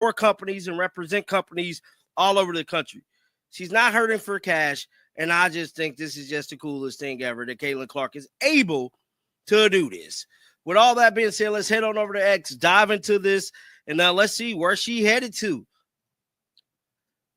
for companies and represent companies all over the country. She's not hurting for cash, and I just think this is just the coolest thing ever that Caitlin Clark is able to do this. With all that being said, let's head on over to X, dive into this, and now let's see where she headed to.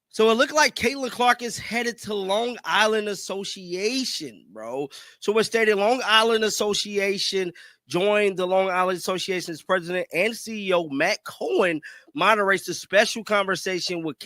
So it looked like Caitlin Clark is headed to Long Island Association, bro. So it stated Long Island Association joined the Long Island Association's president and CEO, Matt Cohen, moderates a special conversation with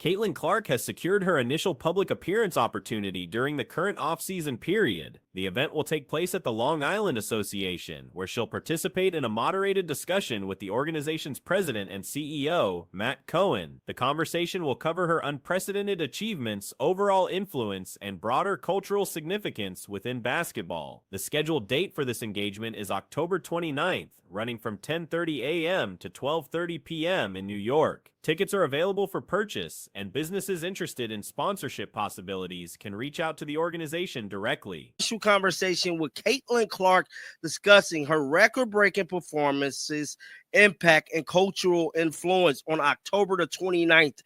Caitlin Clark has secured her initial public appearance opportunity during the current off-season period. The event will take place at the Long Island Association, where she'll participate in a moderated discussion with the organization's president and CEO, Matt Cohen. The conversation will cover her unprecedented achievements, overall influence, and broader cultural significance within basketball. The scheduled date for this engagement is October 29th, running from 10:30 a.m. to 12:30 p.m. in New York. Tickets are available for purchase, and businesses interested in sponsorship possibilities can reach out to the organization directly. Conversation with Caitlin Clark discussing her record-breaking performances, impact, and cultural influence on October the 29th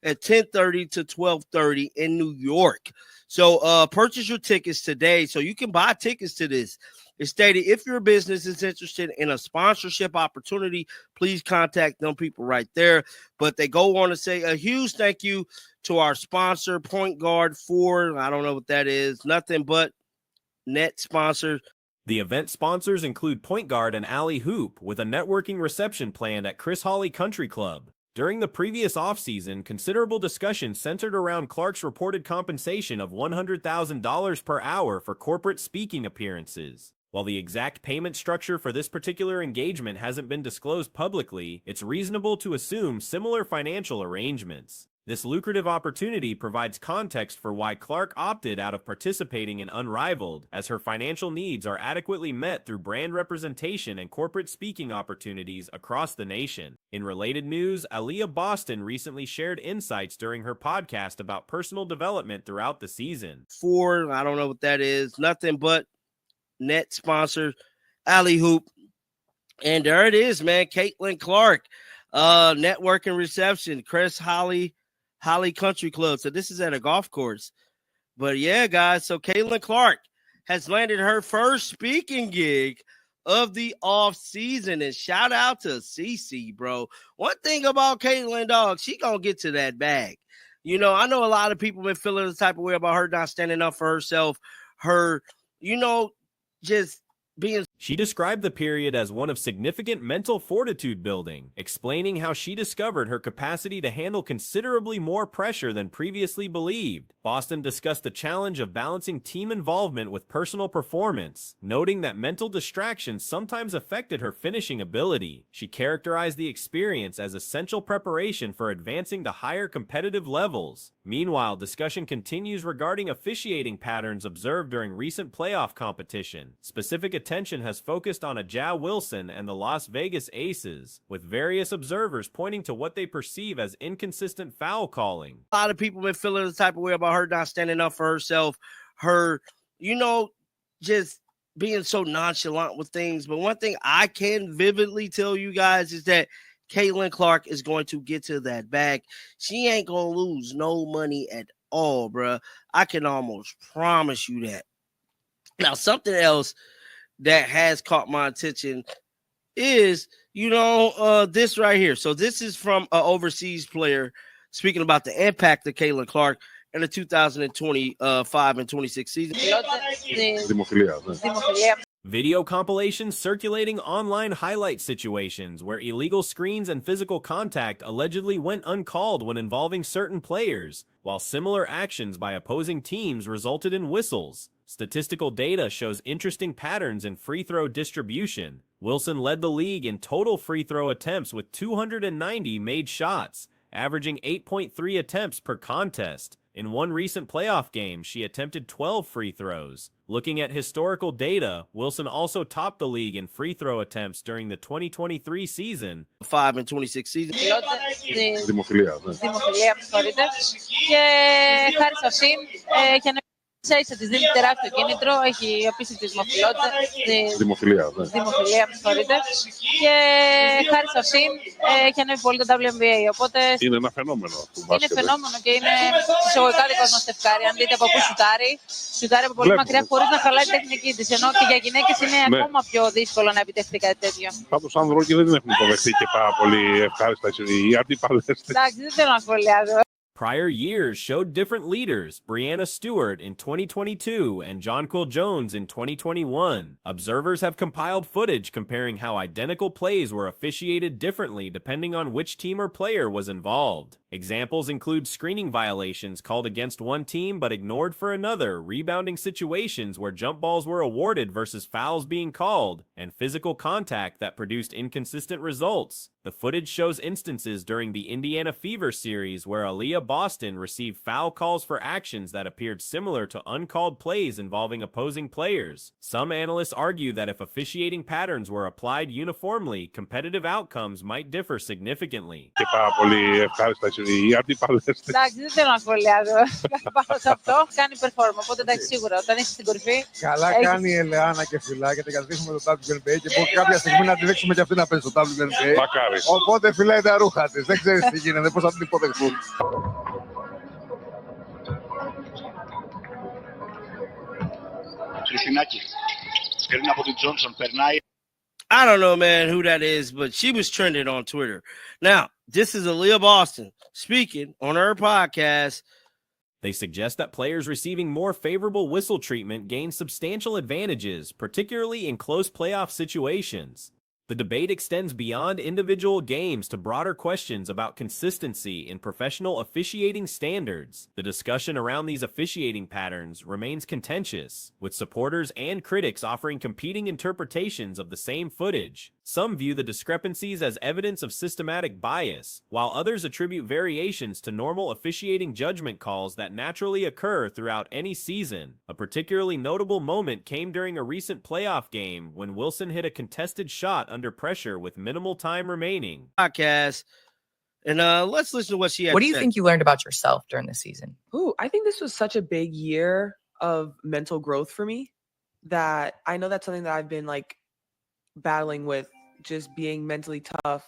at 10:30 to 12:30 in New York. So purchase your tickets today so you can buy tickets to this. It stated, if your business is interested in a sponsorship opportunity, please contact them people right there. But they go on to say a huge thank you to our sponsor, Point Guard, for, I don't know what that is, nothing but net sponsor. The event sponsors include Point Guard and Alley Hoop, with a networking reception planned at Chris Hawley Country Club. During the previous offseason, considerable discussion centered around Clark's reported compensation of $100,000 per hour for corporate speaking appearances. While the exact payment structure for this particular engagement hasn't been disclosed publicly, it's reasonable to assume similar financial arrangements. This lucrative opportunity provides context for why Clark opted out of participating in Unrivaled, as her financial needs are adequately met through brand representation and corporate speaking opportunities across the nation. In related news, Aaliyah Boston recently shared insights during her podcast about personal development throughout the season. For, I don't know what that is, nothing but net sponsor, Alley Hoop. And there it is, man. Caitlin Clark, networking reception, Chris Hawley Country Club. So this is at a golf course. But yeah, guys, so Caitlin Clark has landed her first speaking gig of the off season. And shout out to Cece, bro. One thing about Caitlin, dog, she gonna get to that bag. You know, I know a lot of people been feeling the type of way about her not standing up for herself. Her, you know, just being. She described the period as one of significant mental fortitude building, explaining how she discovered her capacity to handle considerably more pressure than previously believed. Boston discussed the challenge of balancing team involvement with personal performance, noting that mental distractions sometimes affected her finishing ability. She characterized the experience as essential preparation for advancing to higher competitive levels. Meanwhile, discussion continues regarding officiating patterns observed during recent playoff competition. Specific attention has focused on Aja Wilson and the Las Vegas Aces, with various observers pointing to what they perceive as inconsistent foul calling. A lot of people been feeling the type of way about her not standing up for herself. Her, you know, just being so nonchalant with things. But one thing I can vividly tell you guys is that Caitlin Clark is going to get to that bag. She ain't going to lose no money at all, bruh. I can almost promise you that. Now, something else that has caught my attention is, you know, this right here. So this is from an overseas player speaking about the impact of Caitlin Clark in the 2025 and 26 season. Video compilations circulating online highlight situations where illegal screens and physical contact allegedly went uncalled when involving certain players, while similar actions by opposing teams resulted in whistles. Statistical data shows interesting patterns in free throw distribution. Wilson led the league in total free throw attempts with 290 made shots, averaging 8.3 attempts per contest. In one recent playoff game, she attempted 12 free throws. Looking at historical data, Wilson also topped the league in free throw attempts during the 2023 season. 5 and 26 season. ίσα της δίνει τεράστιο κίνητρο, έχει απίστευτη δημοφιλότητα, δημοφιλία, με συγχωρείτε, και χάρη σε αυτήν έχει ανέβει πολύ το WNBA, οπότε είναι ένα φαινόμενο του μπάσκετ. Είναι φαινόμενο και είναι εισαγωγικά δικό μας τευκάρι. Αν δείτε από πού σουτάρει από πολύ μακριά χωρίς να χαλάει την τεχνική της, ενώ και για γυναίκες είναι ακόμα πιο δύσκολο να επιτευχθεί κάτι τέτοιο. Πάντως άνδρες δεν έχουν υποδεχθεί και πάρα πολύ ευχάριστα οι αντίπαλες. Εντάξει, δεν θέλω να σχολιάζω. Prior years showed different leaders, Brianna Stewart in 2022 and Jonquil Jones in 2021. Observers have compiled footage comparing how identical plays were officiated differently depending on which team or player was involved. Examples include screening violations called against one team but ignored for another, rebounding situations where jump balls were awarded versus fouls being called, and physical contact that produced inconsistent results. The footage shows instances during the Indiana Fever series where Aaliyah Boston received foul calls for actions that appeared similar to uncalled plays involving opposing players. Some analysts argue that if officiating patterns were applied uniformly, competitive outcomes might differ significantly. Εντάξει, δεν θέλω να σχολιάζω πάνω σε αυτό. Κάνει perform, οπότε εντάξει, σίγουρα όταν είσαι στην κορυφή. Καλά κάνει η Ελεάνα και φυλά και καταδείχνουμε το WNBA και μπορεί κάποια στιγμή να αντιλέξουμε και αυτή να παίζει στο WNBA. Οπότε φυλάει τα ρούχα της. Δεν ξέρεις τι γίνεται, πώς θα την υποδεχθούν. Χριστινάκη, σκριν από την Τζόνσον, περνάει. I don't know, man, who that is, but she was trending on Twitter. Now, this is Aaliyah Boston speaking on her podcast. They suggest that players receiving more favorable whistle treatment gain substantial advantages, particularly in close playoff situations. The debate extends beyond individual games to broader questions about consistency in professional officiating standards. The discussion around these officiating patterns remains contentious, with supporters and critics offering competing interpretations of the same footage. Some view the discrepancies as evidence of systematic bias, while others attribute variations to normal officiating judgment calls that naturally occur throughout any season. A particularly notable moment came during a recent playoff game when Wilson hit a contested shot under pressure with minimal time remaining. Podcast. And let's listen to what she had. What do you think you learned about yourself during the season? Ooh, I think this was such a big year of mental growth for me that I know that's something that I've been like battling with, just being mentally tough.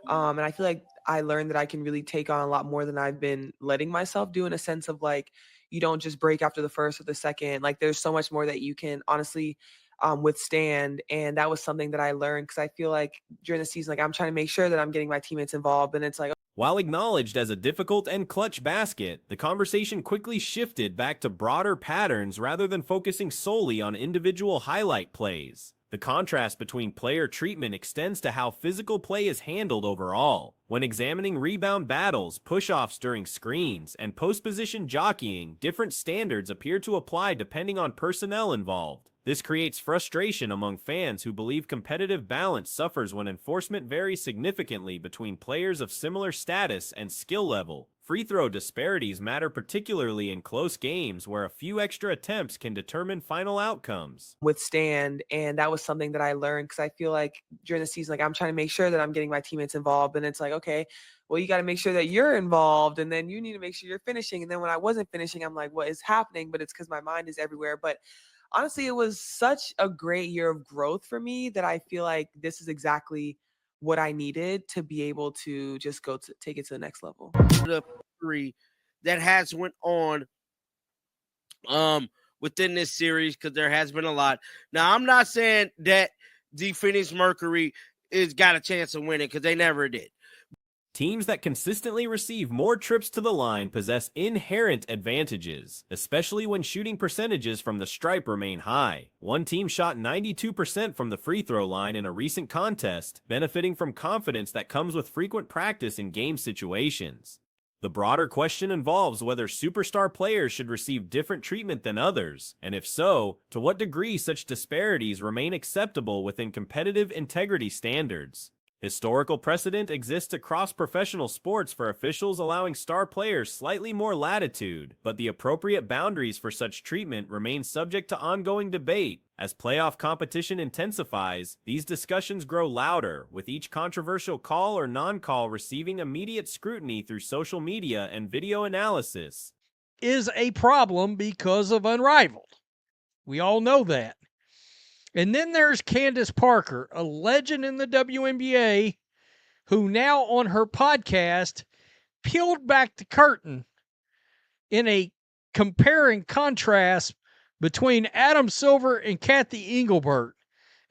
And I feel like I learned that I can really take on a lot more than I've been letting myself do, in a sense of like, you don't just break after the first or the second. Like there's so much more that you can honestly withstand. And that was something that I learned, because I feel like during the season, like I'm trying to make sure that I'm getting my teammates involved. And it's like, while acknowledged as a difficult and clutch basket, the conversation quickly shifted back to broader patterns rather than focusing solely on individual highlight plays. The contrast between player treatment extends to how physical play is handled overall. When examining rebound battles, push-offs during screens, and post-position jockeying, different standards appear to apply depending on personnel involved. This creates frustration among fans who believe competitive balance suffers when enforcement varies significantly between players of similar status and skill level. Free throw disparities matter particularly in close games where a few extra attempts can determine final outcomes. Withstand, and that was something that I learned, because I feel like during the season, like I'm trying to make sure that I'm getting my teammates involved, and it's like, okay, well, you got to make sure that you're involved, and then you need to make sure you're finishing. And then when I wasn't finishing, I'm like, what is happening? But it's because my mind is everywhere. But honestly, it was such a great year of growth for me that I feel like this is exactly what I needed to be able to just go to take it to the next level. The three that has went on within this series, because there has been a lot. Now, I'm not saying that the Phoenix Mercury is got a chance of winning, because they never did. Teams that consistently receive more trips to the line possess inherent advantages, especially when shooting percentages from the stripe remain high. One team shot 92% from the free throw line in a recent contest, benefiting from confidence that comes with frequent practice in game situations. The broader question involves whether superstar players should receive different treatment than others, and if so, to what degree such disparities remain acceptable within competitive integrity standards. Historical precedent exists across professional sports for officials allowing star players slightly more latitude, but the appropriate boundaries for such treatment remain subject to ongoing debate. As playoff competition intensifies, these discussions grow louder, with each controversial call or non-call receiving immediate scrutiny through social media and video analysis. is a problem because of Unrivaled. We all know that. And then there's Candace Parker, a legend in the WNBA, who now on her podcast peeled back the curtain in a compare and contrast between Adam Silver and Kathy Engelbert.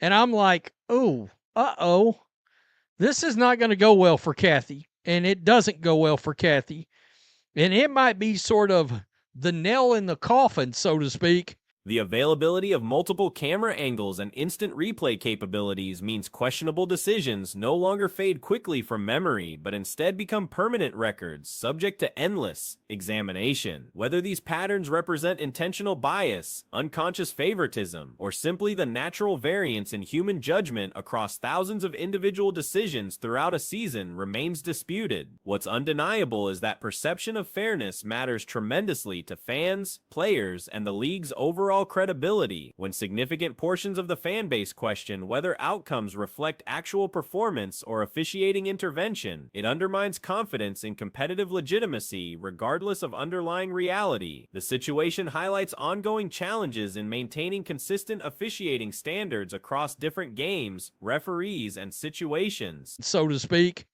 And I'm like, oh, this is not going to go well for Kathy. And it doesn't go well for Kathy. And it might be sort of the nail in the coffin, so to speak. The availability of multiple camera angles and instant replay capabilities means questionable decisions no longer fade quickly from memory, but instead become permanent records, subject to endless examination. Whether these patterns represent intentional bias, unconscious favoritism, or simply the natural variance in human judgment across thousands of individual decisions throughout a season remains disputed. What's undeniable is that perception of fairness matters tremendously to fans, players, and the league's overall credibility. When significant portions of the fan base question whether outcomes reflect actual performance or officiating intervention, it undermines confidence in competitive legitimacy regardless of underlying reality. The situation highlights ongoing challenges in maintaining consistent officiating standards across different games, referees, and situations, so to speak,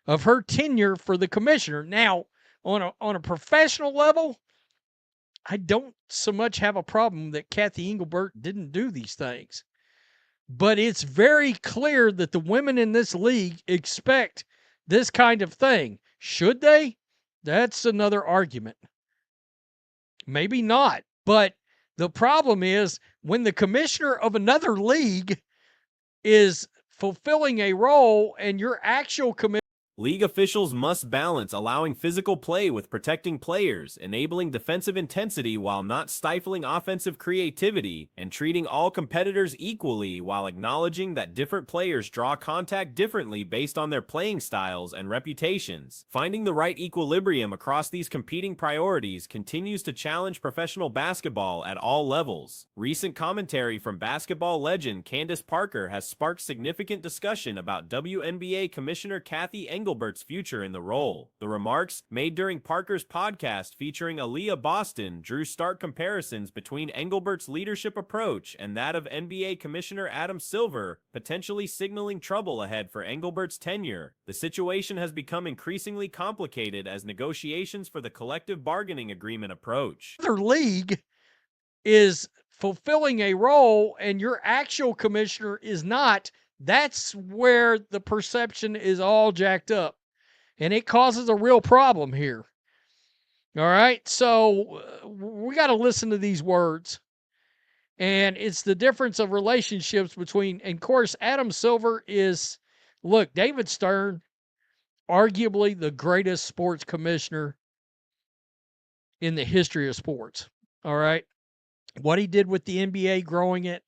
of her tenure for the commissioner. Now, on a professional level, I don't so much have a problem that Kathy Engelbert didn't do these things. But it's very clear that the women in this league expect this kind of thing. Should they? That's another argument. Maybe not. But the problem is when the commissioner of another league is fulfilling a role and your actual commissioner. League officials must balance allowing physical play with protecting players, enabling defensive intensity while not stifling offensive creativity, and treating all competitors equally while acknowledging that different players draw contact differently based on their playing styles and reputations. Finding the right equilibrium across these competing priorities continues to challenge professional basketball at all levels. Recent commentary from basketball legend Candace Parker has sparked significant discussion about WNBA Commissioner Kathy Engelbert's future in the role. The remarks, made during Parker's podcast featuring Aaliyah Boston, drew stark comparisons between Engelbert's leadership approach and that of NBA Commissioner Adam Silver, potentially signaling trouble ahead for Engelbert's tenure. The situation has become increasingly complicated as negotiations for the collective bargaining agreement approach. Other league is fulfilling a role and your actual commissioner is not. That's where the perception is all jacked up. And it causes a real problem here. All right? So we got to listen to these words. And it's the difference of relationships between, and of course, Adam Silver is, look, David Stern, arguably the greatest sports commissioner in the history of sports. All right? What he did with the NBA, growing it,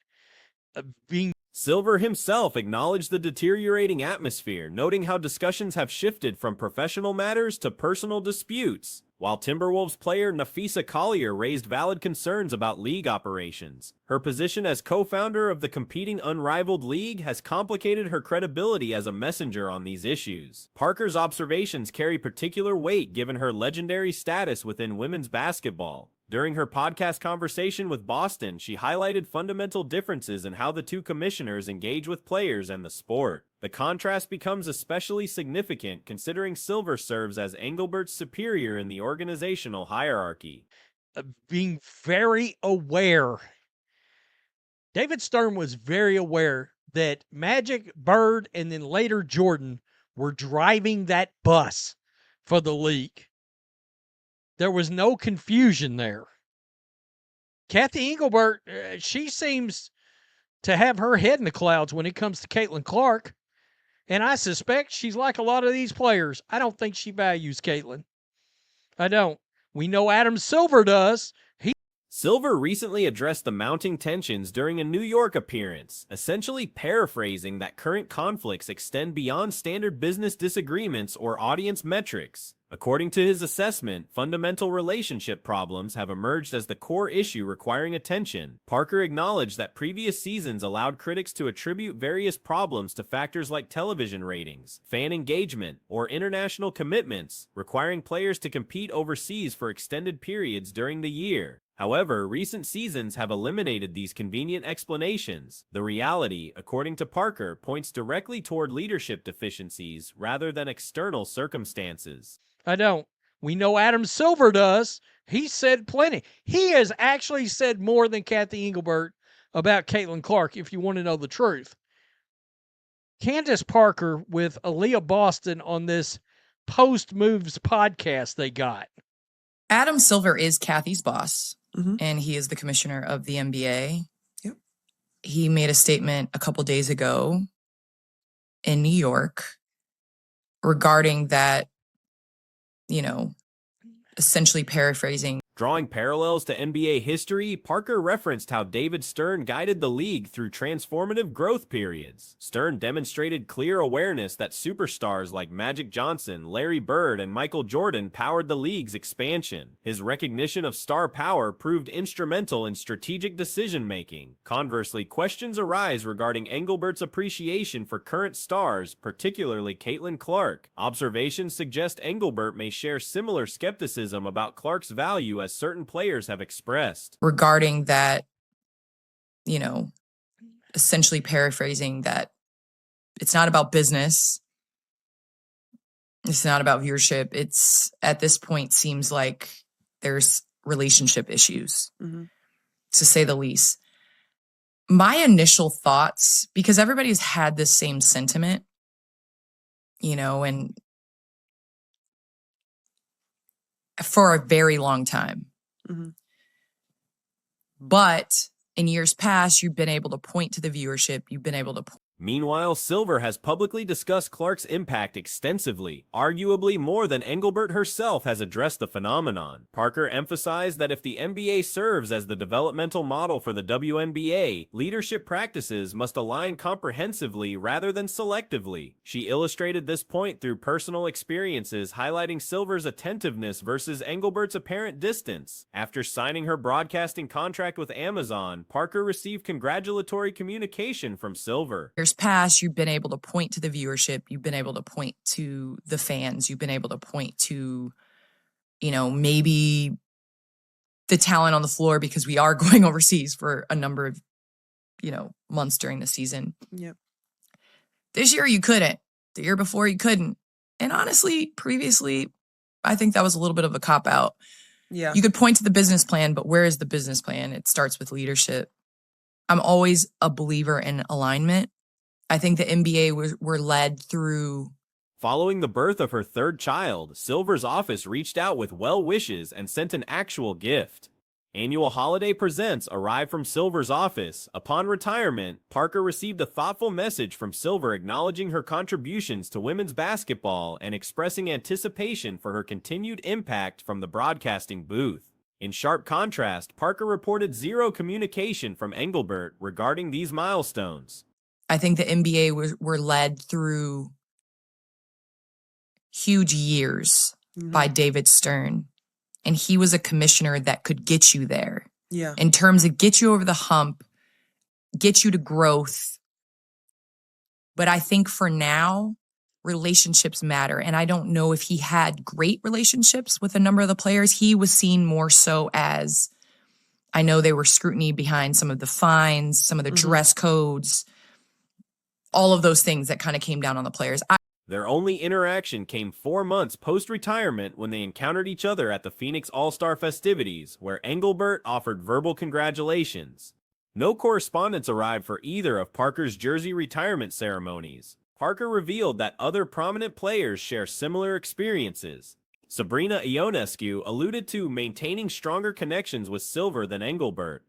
being. Silver himself acknowledged the deteriorating atmosphere, noting how discussions have shifted from professional matters to personal disputes, while Timberwolves player Nafisa Collier raised valid concerns about league operations. Her position as co-founder of the competing Unrivaled League has complicated her credibility as a messenger on these issues. Parker's observations carry particular weight given her legendary status within women's basketball. During her podcast conversation with Boston, she highlighted fundamental differences in how the two commissioners engage with players and the sport. The contrast becomes especially significant considering Silver serves as Engelbert's superior in the organizational hierarchy. Being very aware. David Stern was very aware that Magic, Bird, and then later Jordan were driving that bus for the league. There was no confusion there. Kathy Engelbert, she seems to have her head in the clouds when it comes to Caitlin Clark. And I suspect she's like a lot of these players. I don't think she values Caitlin. I don't. We know Adam Silver does. Silver recently addressed the mounting tensions during a New York appearance, essentially paraphrasing that current conflicts extend beyond standard business disagreements or audience metrics. According to his assessment, fundamental relationship problems have emerged as the core issue requiring attention. Parker acknowledged that previous seasons allowed critics to attribute various problems to factors like television ratings, fan engagement, or international commitments, requiring players to compete overseas for extended periods during the year. However, recent seasons have eliminated these convenient explanations. The reality, according to Parker, points directly toward leadership deficiencies rather than external circumstances. I don't. We know Adam Silver does. He said plenty. He has actually said more than Kathy Engelbert about Caitlin Clark, if you want to know the truth. Candace Parker with Aaliyah Boston on this Post Moves podcast they got. Adam Silver is Kathy's boss, and he is the commissioner of the NBA. Yep. He made a statement a couple days ago in New York regarding that, essentially paraphrasing. Drawing parallels to NBA history, Parker referenced how David Stern guided the league through transformative growth periods. Stern demonstrated clear awareness that superstars like Magic Johnson, Larry Bird, and Michael Jordan powered the league's expansion. His recognition of star power proved instrumental in strategic decision-making. Conversely, questions arise regarding Engelbert's appreciation for current stars, particularly Caitlin Clark. Observations suggest Engelbert may share similar skepticism about Clark's value as certain players have expressed. Regarding that, essentially paraphrasing that it's not about business. It's not about viewership. It's, at this point, seems like there's relationship issues, to say the least. My initial thoughts, because everybody's had this same sentiment, and for a very long time. But in years past, you've been able to point to the viewership. You've been able to Meanwhile, Silver has publicly discussed Clark's impact extensively, arguably more than Engelbert herself has addressed the phenomenon. Parker emphasized that if the NBA serves as the developmental model for the WNBA, leadership practices must align comprehensively rather than selectively. She illustrated this point through personal experiences, highlighting Silver's attentiveness versus Engelbert's apparent distance. After signing her broadcasting contract with Amazon, Parker received congratulatory communication from Silver. past, you've been able to point to the viewership. You've been able to point to the fans. You've been able to point to, maybe the talent on the floor, because we are going overseas for a number of, months during the season. Yep. This year you couldn't. The year before you couldn't. And honestly, previously, I think that was a little bit of a cop-out. Yeah. You could point to the business plan, but where is the business plan? It starts with leadership. I'm always a believer in alignment. I think the NBA were led through. Following the birth of her third child, Silver's office reached out with well wishes and sent an actual gift. Annual holiday presents arrived from Silver's office. Upon retirement, Parker received a thoughtful message from Silver acknowledging her contributions to women's basketball and expressing anticipation for her continued impact from the broadcasting booth. In sharp contrast, Parker reported zero communication from Engelbert regarding these milestones. I think the NBA were led through huge years by David Stern. And he was a commissioner that could get you there. Yeah. In terms of get you over the hump, get you to growth. But I think for now, relationships matter. And I don't know if he had great relationships with a number of the players. He was seen more so as, I know they were scrutiny behind some of the fines, some of the dress codes, all of those things that kind of came down on the players. Their only interaction came 4 months post-retirement when they encountered each other at the Phoenix All-Star festivities, where Engelbert offered verbal congratulations. No correspondence arrived for either of Parker's jersey retirement ceremonies. Parker revealed that other prominent players share similar experiences. Sabrina Ionescu alluded to maintaining stronger connections with Silver than Engelbert.